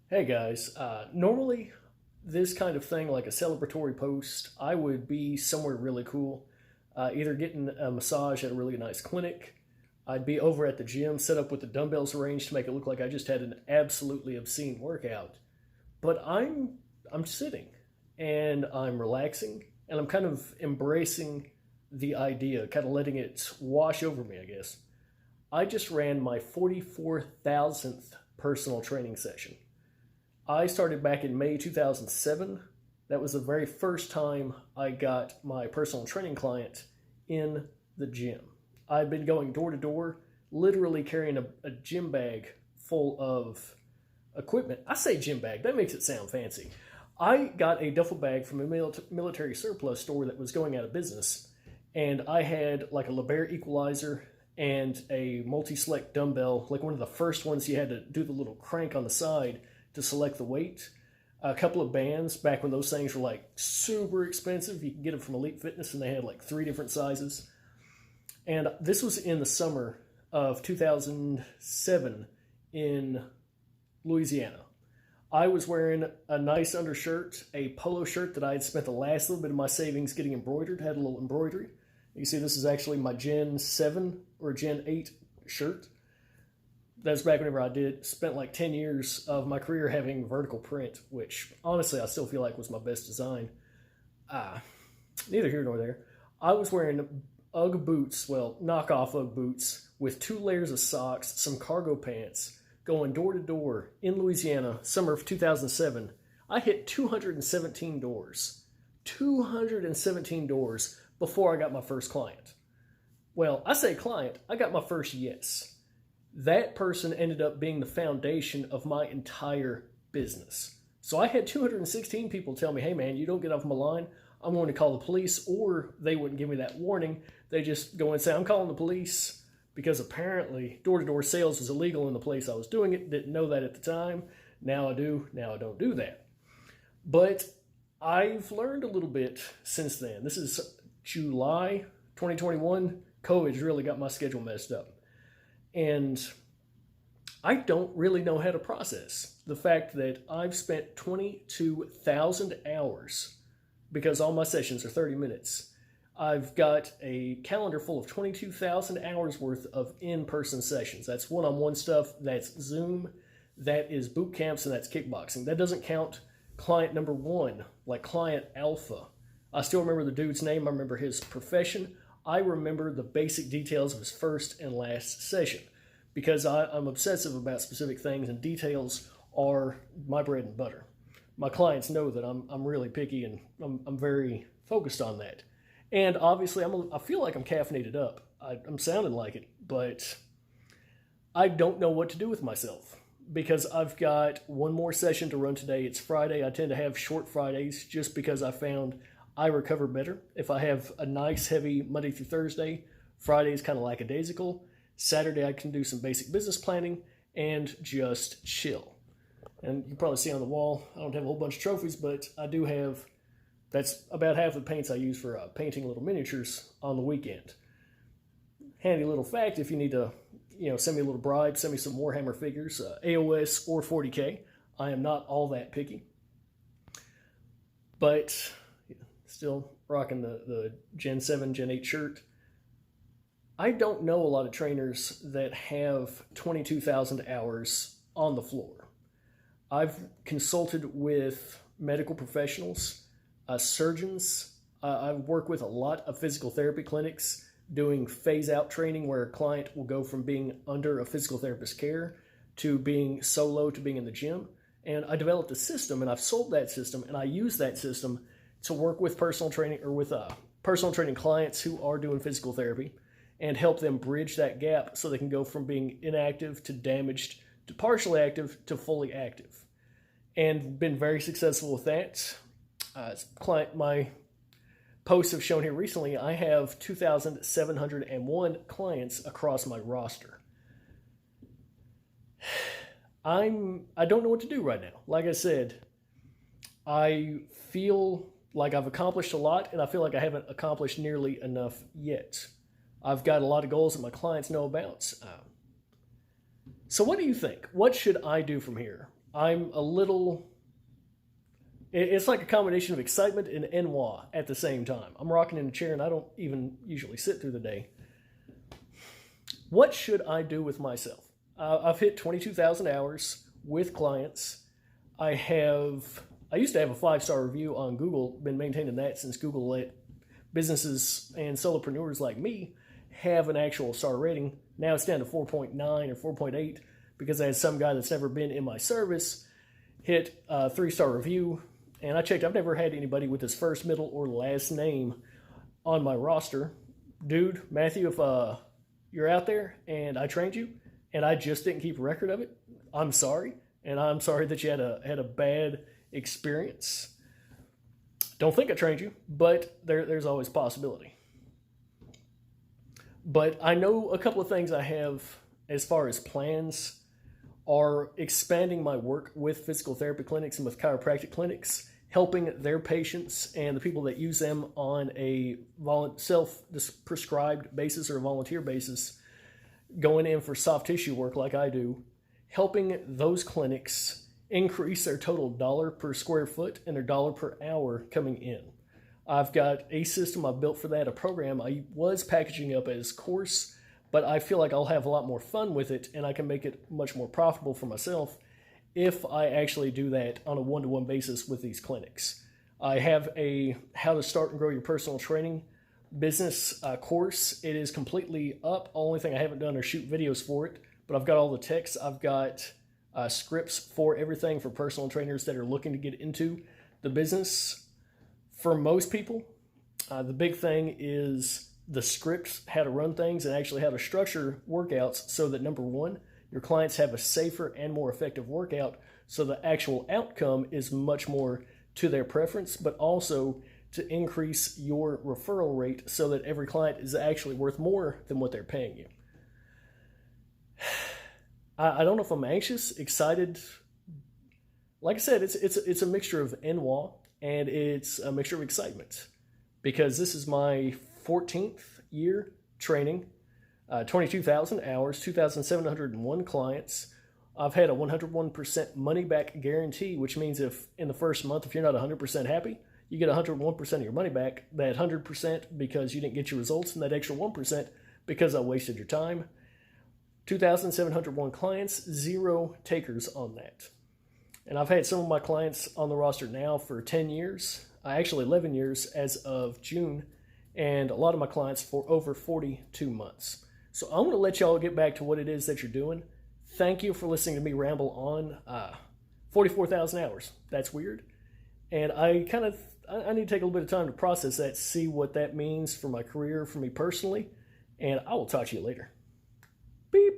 Hey guys, normally this kind of thing, like a celebratory post, I would be somewhere really cool, either getting a massage at a really nice clinic. I'd be over at the gym, set up with the dumbbells arranged to make it look like I just had an absolutely obscene workout. But I'm sitting and I'm relaxing and I'm kind of embracing the idea, kind of letting it wash over me, I guess. I just ran my 44,000th personal training session. I started back in May 2007. That was the very first time I got my personal training client in the gym. I'd been going door to door, literally carrying a gym bag full of equipment. I say gym bag, that makes it sound fancy. I got a duffel bag from a military surplus store that was going out of business, and I had like a LeBaire equalizer and a multi-select dumbbell, like one of the first ones you had to do the little crank on the side to select the weight. A couple of bands back when those things were like super expensive. You could get them from Elite Fitness and they had like 3 different sizes. And this was in the summer of 2007 in Louisiana. I was wearing a nice undershirt, a polo shirt that I had spent the last little bit of my savings getting embroidered, had a little embroidery. You see this is actually my Gen 7 or Gen 8 shirt. That's back whenever I spent like 10 years of my career having vertical print, which honestly I still feel like was my best design. Neither here nor there. I was wearing Ugg boots, well, knockoff Ugg boots, with 2 layers of socks, some cargo pants, going door to door in Louisiana, summer of 2007. I hit 217 doors. 217 doors before I got my first client. Well, I say client, I got my first yes. That person ended up being the foundation of my entire business. So I had 216 people tell me, hey man, you don't get off my line, I'm going to call the police, or they wouldn't give me that warning. They just go and say, I'm calling the police, because apparently door-to-door sales was illegal in the place I was doing it. Didn't know that at the time. Now I do. Now I don't do that. But I've learned a little bit since then. This is July 2021. COVID's really got my schedule messed up. And I don't really know how to process the fact that I've spent 22,000 hours, because all my sessions are 30 minutes. I've got a calendar full of 22,000 hours worth of in-person sessions. That's one-on-one stuff, that's Zoom, that is boot camps, and that's kickboxing. That doesn't count client number 1, like client alpha. I still remember the dude's name, I remember his profession, I remember the basic details of his first and last session, because I'm obsessive about specific things, and details are my bread and butter. My clients know that I'm really picky, and I'm very focused on that. And obviously, I feel like I'm caffeinated up. I'm sounding like it, but I don't know what to do with myself, because I've got one more session to run today. It's Friday. I tend to have short Fridays just because I found I recover better if I have a nice heavy Monday through Thursday. Friday is kind of lackadaisical. Saturday I can do some basic business planning and just chill. And you can probably see on the wall, I don't have a whole bunch of trophies, but I do have, that's about half the paints I use for painting little miniatures on the weekend. Handy little fact, if you need to, send me a little bribe, send me some Warhammer figures, AOS or 40K. I am not all that picky. But still rocking the Gen 7, Gen 8 shirt. I don't know a lot of trainers that have 22,000 hours on the floor. I've consulted with medical professionals, surgeons. I've worked with a lot of physical therapy clinics doing phase-out training where a client will go from being under a physical therapist's care to being solo to being in the gym. And I developed a system, and I've sold that system, and I use that system to work with personal training or with personal training clients who are doing physical therapy and help them bridge that gap so they can go from being inactive to damaged to partially active to fully active. And been very successful with that. My posts have shown here recently, I have 2,701 clients across my roster. I don't know what to do right now. Like I said, I feel like I've accomplished a lot, and I feel like I haven't accomplished nearly enough yet. I've got a lot of goals that my clients know about. So what do you think? What should I do from here? I'm a little, it's like a combination of excitement and ennui at the same time. I'm rocking in a chair and I don't even usually sit through the day. What should I do with myself? I've hit 22,000 hours with clients. I used to have a 5-star review on Google, been maintaining that since Google let businesses and solopreneurs like me have an actual star rating. Now it's down to 4.9 or 4.8 because I had some guy that's never been in my service hit a 3-star review. And I checked, I've never had anybody with his first, middle, or last name on my roster. Dude, Matthew, if you're out there and I trained you and I just didn't keep a record of it, I'm sorry. And I'm sorry that you had a bad experience. Don't think I trained you, but there's always possibility. But I know a couple of things I have as far as plans are expanding my work with physical therapy clinics and with chiropractic clinics, helping their patients and the people that use them on a self-prescribed basis or a volunteer basis, going in for soft tissue work like I do, helping those clinics increase their total dollar per square foot and their dollar per hour coming in. I've got a system I've built for that, a program I was packaging up as course, but I feel like I'll have a lot more fun with it and I can make it much more profitable for myself if I actually do that on a one-to-one basis with these clinics. I have a how to start and grow your personal training business course. It is completely up. Only thing I haven't done is shoot videos for it, but I've got all the text. I've got scripts for everything for personal trainers that are looking to get into the business. For most people, the big thing is the scripts, how to run things, and actually how to structure workouts so that, number one, your clients have a safer and more effective workout, so the actual outcome is much more to their preference, but also to increase your referral rate so that every client is actually worth more than what they're paying you. I don't know if I'm anxious, excited. Like I said, it's a mixture of ennui and it's a mixture of excitement because this is my 14th year training, 22,000 hours, 2,701 clients. I've had a 101% money back guarantee, which means if in the first month, if you're not 100% happy, you get 101% of your money back. That 100% because you didn't get your results, and that extra 1% because I wasted your time. 2,701 clients, 0 takers on that. And I've had some of my clients on the roster now for 10 years, actually 11 years as of June, and a lot of my clients for over 42 months. So I'm going to let y'all get back to what it is that you're doing. Thank you for listening to me ramble on 44,000 hours. That's weird. And I need to take a little bit of time to process that, see what that means for my career, for me personally, and I will talk to you later. Beep.